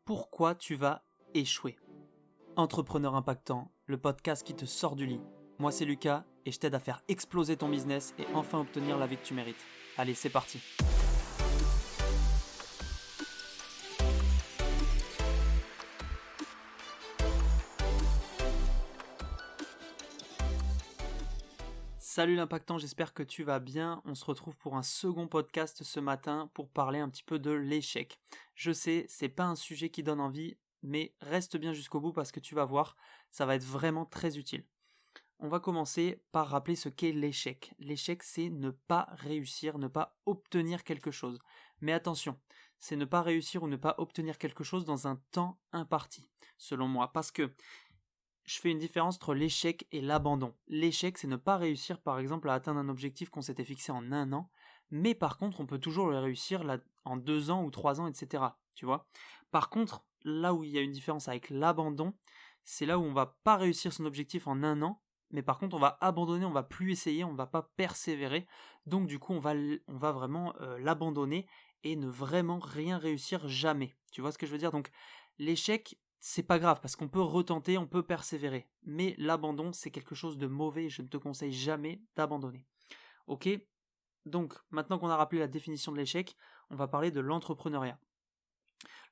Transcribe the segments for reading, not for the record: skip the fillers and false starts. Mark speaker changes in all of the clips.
Speaker 1: pourquoi tu vas échouer. Entrepreneur impactant, le podcast qui te sort du lit. Moi c'est Lucas et je t'aide à faire exploser ton business et enfin obtenir la vie que tu mérites. Allez, c'est parti. Salut l'impactant, j'espère que tu vas bien. On se retrouve pour un second podcast ce matin pour parler un petit peu de l'échec. Je sais, c'est pas un sujet qui donne envie, mais reste bien jusqu'au bout parce que tu vas voir, ça va être vraiment très utile. On va commencer par rappeler ce qu'est l'échec. L'échec, c'est ne pas réussir, ne pas obtenir quelque chose. Mais attention, c'est ne pas réussir ou ne pas obtenir quelque chose dans un temps imparti, selon moi, parce que je fais une différence entre l'échec et l'abandon. L'échec, c'est ne pas réussir, par exemple, à atteindre un objectif qu'on s'était fixé en 1 an, mais par contre, on peut toujours le réussir là, en 2 ans ou 3 ans, etc. Tu vois ? Par contre, là où il y a une différence avec l'abandon, c'est là où on va pas réussir son objectif en 1 an, mais par contre, on va abandonner, on va plus essayer, on va pas persévérer, donc du coup, on va vraiment l'abandonner et ne vraiment rien réussir jamais. Tu vois ce que je veux dire ? Donc, l'échec, c'est pas grave parce qu'on peut retenter, on peut persévérer. Mais l'abandon, c'est quelque chose de mauvais et je ne te conseille jamais d'abandonner. Ok ? Donc, maintenant qu'on a rappelé la définition de l'échec, on va parler de l'entrepreneuriat.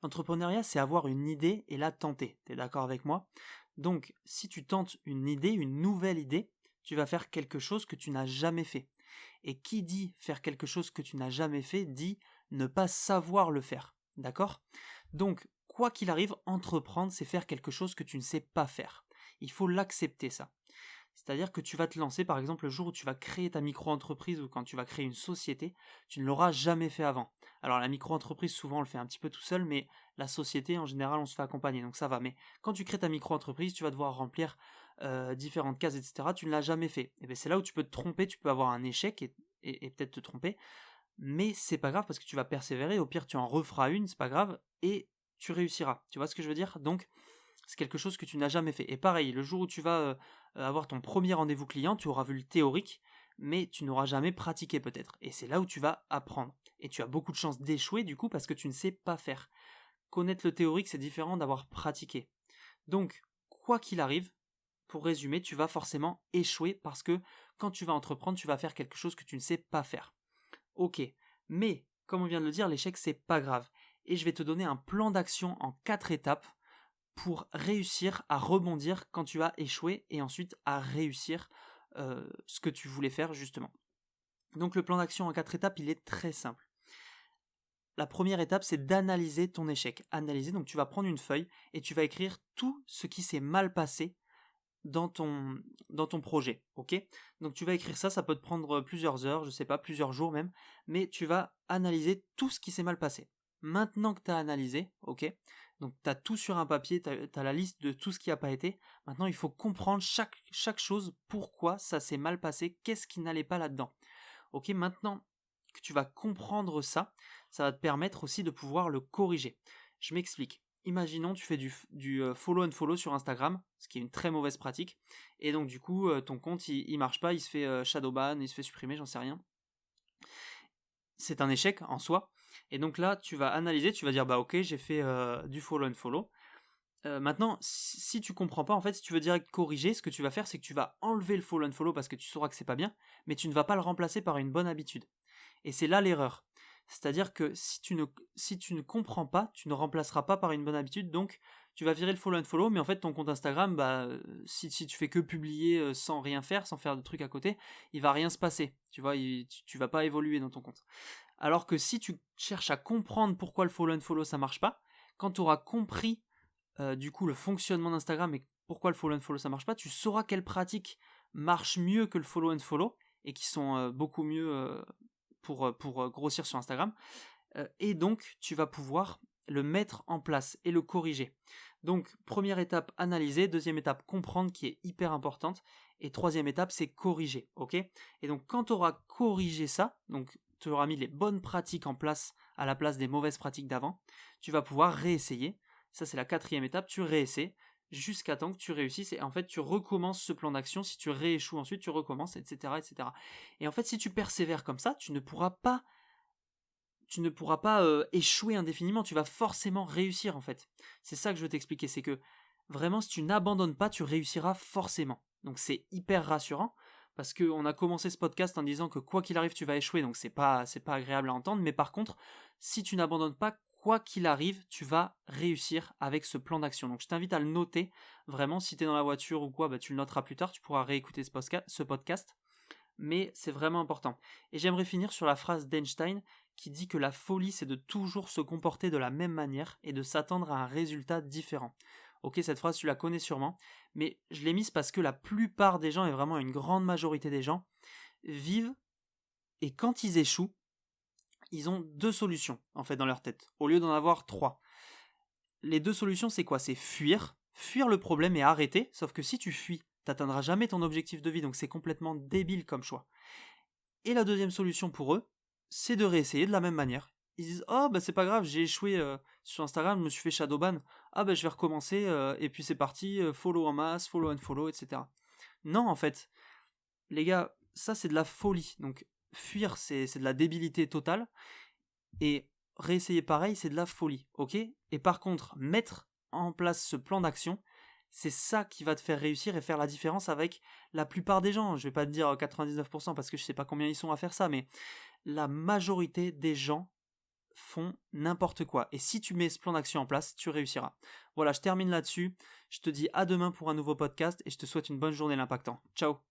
Speaker 1: L'entrepreneuriat, c'est avoir une idée et la tenter. T'es d'accord avec moi ? Donc, si tu tentes une idée, une nouvelle idée, tu vas faire quelque chose que tu n'as jamais fait. Et qui dit faire quelque chose que tu n'as jamais fait, dit ne pas savoir le faire. D'accord ? Donc, quoi qu'il arrive, entreprendre, c'est faire quelque chose que tu ne sais pas faire. Il faut l'accepter, ça. C'est-à-dire que tu vas te lancer, par exemple, le jour où tu vas créer ta micro-entreprise ou quand tu vas créer une société, tu ne l'auras jamais fait avant. Alors la micro-entreprise, souvent, on le fait un petit peu tout seul, mais la société, en général, on se fait accompagner, donc ça va. Mais quand tu crées ta micro-entreprise, tu vas devoir remplir différentes cases, etc. Tu ne l'as jamais fait. Et bien c'est là où tu peux te tromper, tu peux avoir un échec et peut-être te tromper, mais c'est pas grave parce que tu vas persévérer, au pire tu en referas une, c'est pas grave, et tu réussiras. Tu vois ce que je veux dire ? Donc, c'est quelque chose que tu n'as jamais fait. Et pareil, le jour où tu vas avoir ton premier rendez-vous client, tu auras vu le théorique, mais tu n'auras jamais pratiqué peut-être. Et c'est là où tu vas apprendre. Et tu as beaucoup de chances d'échouer du coup parce que tu ne sais pas faire. Connaître le théorique, c'est différent d'avoir pratiqué. Donc, quoi qu'il arrive, pour résumer, tu vas forcément échouer parce que quand tu vas entreprendre, tu vas faire quelque chose que tu ne sais pas faire. Ok, mais comme on vient de le dire, l'échec c'est pas grave. Et je vais te donner un plan d'action en 4 étapes pour réussir à rebondir quand tu as échoué et ensuite à réussir ce que tu voulais faire justement. Donc le plan d'action en 4 étapes, il est très simple. La première étape, c'est d'analyser ton échec. Analyser, donc tu vas prendre une feuille et tu vas écrire tout ce qui s'est mal passé dans ton projet, ok ? Donc tu vas écrire ça, ça peut te prendre plusieurs heures, je sais pas, plusieurs jours même, mais tu vas analyser tout ce qui s'est mal passé. Maintenant que tu as analysé, ok ? Donc tu as tout sur un papier, tu as la liste de tout ce qui n'a pas été. Maintenant, il faut comprendre chaque chose, pourquoi ça s'est mal passé, qu'est-ce qui n'allait pas là-dedans. Ok, maintenant que tu vas comprendre ça, ça va te permettre aussi de pouvoir le corriger. Je m'explique. Imaginons tu fais du follow and follow sur Instagram, ce qui est une très mauvaise pratique, et donc du coup ton compte il marche pas, il se fait shadowban, il se fait supprimer, j'en sais rien. C'est un échec en soi, et donc là tu vas analyser, tu vas dire bah ok j'ai fait du follow and follow. Maintenant si tu comprends pas, en fait si tu veux direct corriger, ce que tu vas faire c'est que tu vas enlever le follow and follow parce que tu sauras que c'est pas bien, mais tu ne vas pas le remplacer par une bonne habitude. Et c'est là l'erreur. C'est-à-dire que si tu ne comprends pas, tu ne remplaceras pas par une bonne habitude, donc tu vas virer le follow and follow, mais en fait ton compte Instagram, si tu fais que publier sans rien faire, sans faire de trucs à côté, il va rien se passer, tu vois, tu vas pas évoluer dans ton compte. Alors que si tu cherches à comprendre pourquoi le follow and follow ça marche pas, quand tu auras compris du coup le fonctionnement d'Instagram et pourquoi le follow and follow ça marche pas, tu sauras quelles pratiques marchent mieux que le follow and follow et qui sont beaucoup mieux pour grossir sur Instagram, et donc tu vas pouvoir le mettre en place et le corriger. Donc première étape, analyser, deuxième étape, comprendre, qui est hyper importante, et troisième étape, c'est corriger, ok ? Et donc quand tu auras corrigé ça, donc tu auras mis les bonnes pratiques en place à la place des mauvaises pratiques d'avant, tu vas pouvoir réessayer, ça c'est la quatrième étape, tu réessaies, jusqu'à temps que tu réussisses, et en fait tu recommences ce plan d'action. Si tu rééchoues ensuite tu recommences, etc., etc. Et en fait si tu persévères comme ça, tu tu ne pourras pas échouer indéfiniment, tu vas forcément réussir en fait. C'est ça que je veux t'expliquer, c'est que vraiment si tu n'abandonnes pas, tu réussiras forcément. Donc c'est hyper rassurant, parce qu'on a commencé ce podcast en disant que quoi qu'il arrive, tu vas échouer, donc c'est pas agréable à entendre, mais par contre, si tu n'abandonnes pas, quoi qu'il arrive, tu vas réussir avec ce plan d'action. Donc je t'invite à le noter, vraiment, si tu es dans la voiture ou quoi, bah, tu le noteras plus tard, tu pourras réécouter ce podcast, mais c'est vraiment important. Et j'aimerais finir sur la phrase d'Einstein qui dit que la folie, c'est de toujours se comporter de la même manière et de s'attendre à un résultat différent. Ok, cette phrase, tu la connais sûrement, mais je l'ai mise parce que la plupart des gens, et vraiment une grande majorité des gens, vivent, et quand ils échouent, ils ont deux solutions, en fait, dans leur tête, au lieu d'en avoir trois. Les deux solutions, c'est quoi? C'est fuir le problème et arrêter, sauf que si tu fuis, t'atteindras jamais ton objectif de vie, donc c'est complètement débile comme choix. Et la deuxième solution pour eux, c'est de réessayer de la même manière. Ils disent oh bah c'est pas grave, j'ai échoué sur Instagram, je me suis fait shadowban, ah bah je vais recommencer, et puis c'est parti, follow en masse, follow and follow, etc. Non en fait, les gars, ça c'est de la folie, donc fuir c'est de la débilité totale, et réessayer pareil c'est de la folie, ok? Et par contre, mettre en place ce plan d'action, c'est ça qui va te faire réussir et faire la différence avec la plupart des gens. Je vais pas te dire 99% parce que je sais pas combien ils sont à faire ça, mais la majorité des gens font n'importe quoi. Et si tu mets ce plan d'action en place, tu réussiras. Voilà, je termine là-dessus. Je te dis à demain pour un nouveau podcast et je te souhaite une bonne journée l'impactant. Ciao.